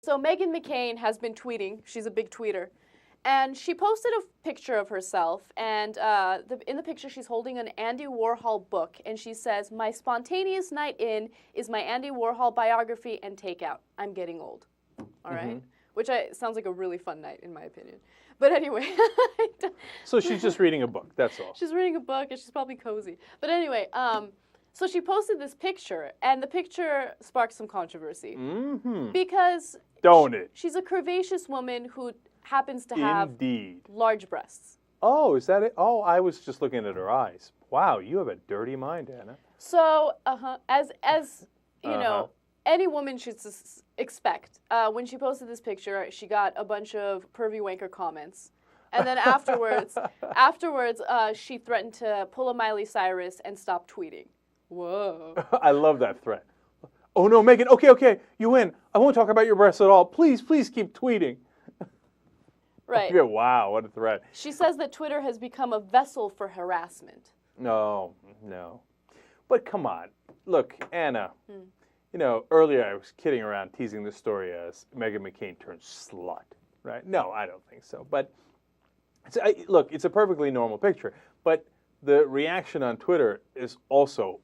So Meghan McCain has been tweeting. She's a big tweeter. And she posted a picture of herself, and in the picture she's holding an Andy Warhol book, and she says, "My spontaneous night in is my Andy Warhol biography and takeout. I'm getting old." All right? Which sounds like a really fun night, in my opinion. But anyway. So she's just reading a book, that's all. She's reading a book, and she's probably cozy. But anyway, so she posted this picture, and the picture sparked some controversy. Because she's a curvaceous woman who happens to have large breasts. Oh, is that it? Oh, I was just looking at her eyes. Wow, you have a dirty mind, Anna. So, as you know, any woman should expect. When she posted this picture, she got a bunch of pervy wanker comments. And then afterwards, she threatened to pull a Miley Cyrus and stop tweeting. Whoa. I love that threat. Oh no, Meghan, okay, you win. I won't talk about your breasts at all. Please keep tweeting. Right. Okay, wow, what a threat. She says that Twitter has become a vessel for harassment. No. But come on. Look, Anna, you know, earlier I was kidding around, teasing the story as Meghan McCain turned slut, right? No, I don't think so. But, look, it's a perfectly normal picture. But the reaction on Twitter is also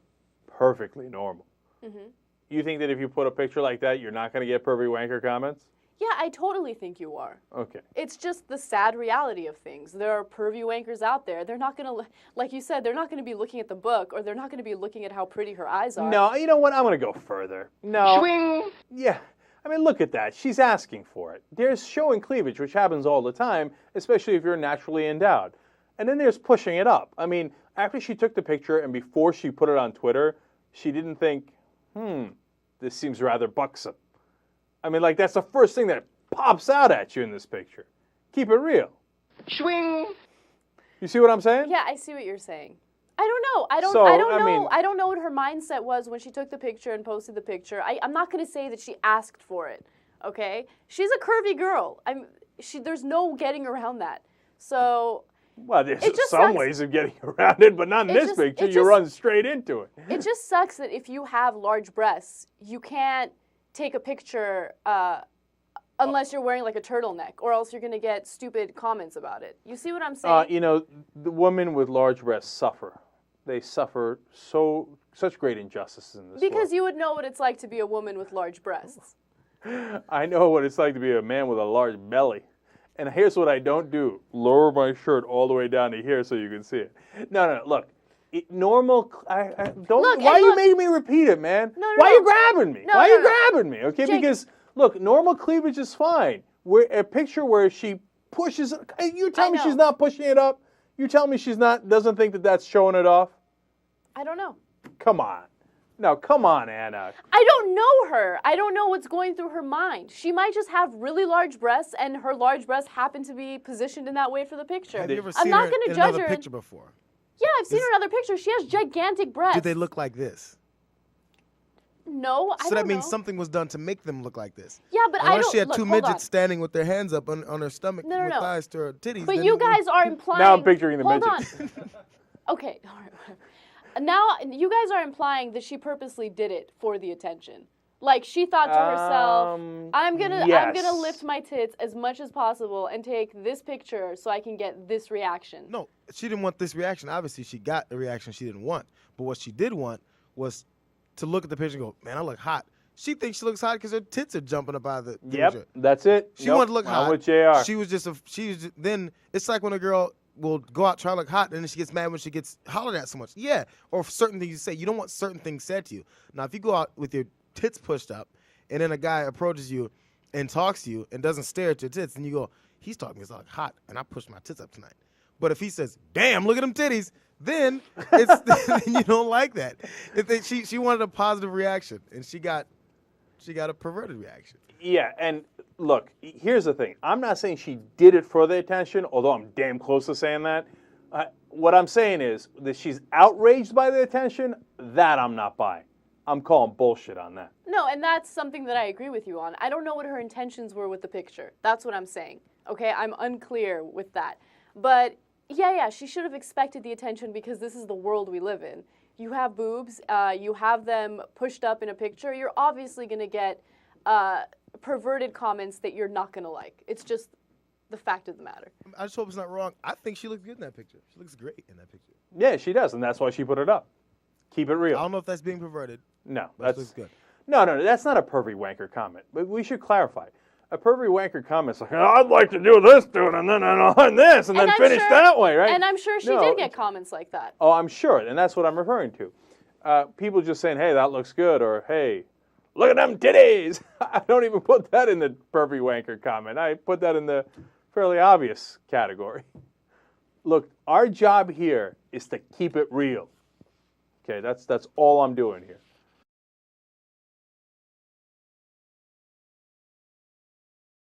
perfectly normal. You think that if you put a picture like that, you're not going to get pervy wanker comments? Yeah, I totally think you are. Okay. It's just the sad reality of things. There are pervy wankers out there. They're not going to, like you said, they're not going to be looking at the book, or they're not going to be looking at how pretty her eyes are. No, you know what? I'm going to go further. No. Swing! Yeah. I mean, look at that. She's asking for it. There's showing cleavage, which happens all the time, especially if you're naturally endowed. And then there's pushing it up. I mean, after she took the picture and before she put it on Twitter, she didn't think, this seems rather buxom. I mean, like, that's the first thing that pops out at you in this picture. Keep it real. Swing! You see what I'm saying? Yeah, I see what you're saying. I don't know. I don't know what her mindset was when she took the picture and posted the picture. I'm not going to say that she asked for it, okay? She's a curvy girl. There's no getting around that. So... Well, there's some ways of getting around it, but not in this picture. You run straight into it. It just sucks that if you have large breasts, you can't take a picture unless you're wearing like a turtleneck, or else you're going to get stupid comments about it. You see what I'm saying? You know, the women with large breasts suffer. They suffer such great injustices in this world. Because you would know what it's like to be a woman with large breasts. I know what it's like to be a man with a large belly. And here's what I don't do. Lower my shirt all the way down to here so you can see it. No, look. Normal, why are you making me repeat it, man? Why are you grabbing me? Why are you grabbing me? Okay, Jake. Because, look, normal cleavage is fine. A picture where she pushes, you tell me she's not pushing it up? You tell me she's doesn't think that that's showing it off? I don't know. Come on. No, come on, Anna. I don't know her. I don't know what's going through her mind. She might just have really large breasts, and her large breasts happen to be positioned in that way for the picture. Have you ever seen her in another picture before? Yeah, I've seen her in other pictures. She has gigantic breasts. Did they look like this? No, I don't know. So that means something was done to make them look like this. Yeah, but Unless she had two midgets standing with their hands up on her stomach with thighs to her titties. But you guys are implying... Now I'm picturing the midgets. Hold on. Okay, all right. Now, you guys are implying that she purposely did it for the attention. Like, she thought to herself, I'm gonna lift my tits as much as possible and take this picture so I can get this reaction. No, she didn't want this reaction. Obviously, she got the reaction she didn't want. But what she did want was to look at the picture and go, man, I look hot. She thinks she looks hot because her tits are jumping up out of the picture. That's it. She wanted to look hot. I'm with JR. She was just, then it's like when a girl will go out try to look hot, and then she gets mad when she gets hollered at so much. Yeah, or certain things you say. You don't want certain things said to you. Now, if you go out with your tits pushed up, and then a guy approaches you and talks to you and doesn't stare at your tits, and you go, he's talking because I look hot, and I pushed my tits up tonight. But if he says, damn, look at them titties, then then you don't like that. She wanted a positive reaction, and she got a perverted reaction. Yeah, and look, here's the thing. I'm not saying she did it for the attention, although I'm damn close to saying that. What I'm saying is that she's outraged by the attention, that I'm not buying. I'm calling bullshit on that. No, and that's something that I agree with you on. I don't know what her intentions were with the picture. That's what I'm saying. Okay, I'm unclear with that. But yeah, she should have expected the attention because this is the world we live in. You have boobs, you have them pushed up in a picture, you're obviously going to get perverted comments that you're not going to like. It's just the fact of the matter. I just hope it's not wrong. I think she looks good in that picture. She looks great in that picture. Yeah, she does, and that's why she put it up. Keep it real. I don't know if that's being perverted. No, That looks good. No, that's not a pervy wanker comment. But we should clarify. A pervy wanker comment's like, I'd like to do this, dude, and then on this, and then I'm finish sure- that way, right? And I'm sure she No. did get comments like that. Oh, I'm sure, and that's what I'm referring to. People just saying, hey, that looks good, or hey, look at them titties. I don't even put that in the pervy wanker comment. I put that in the fairly obvious category. Look, our job here is to keep it real. Okay, that's all I'm doing here.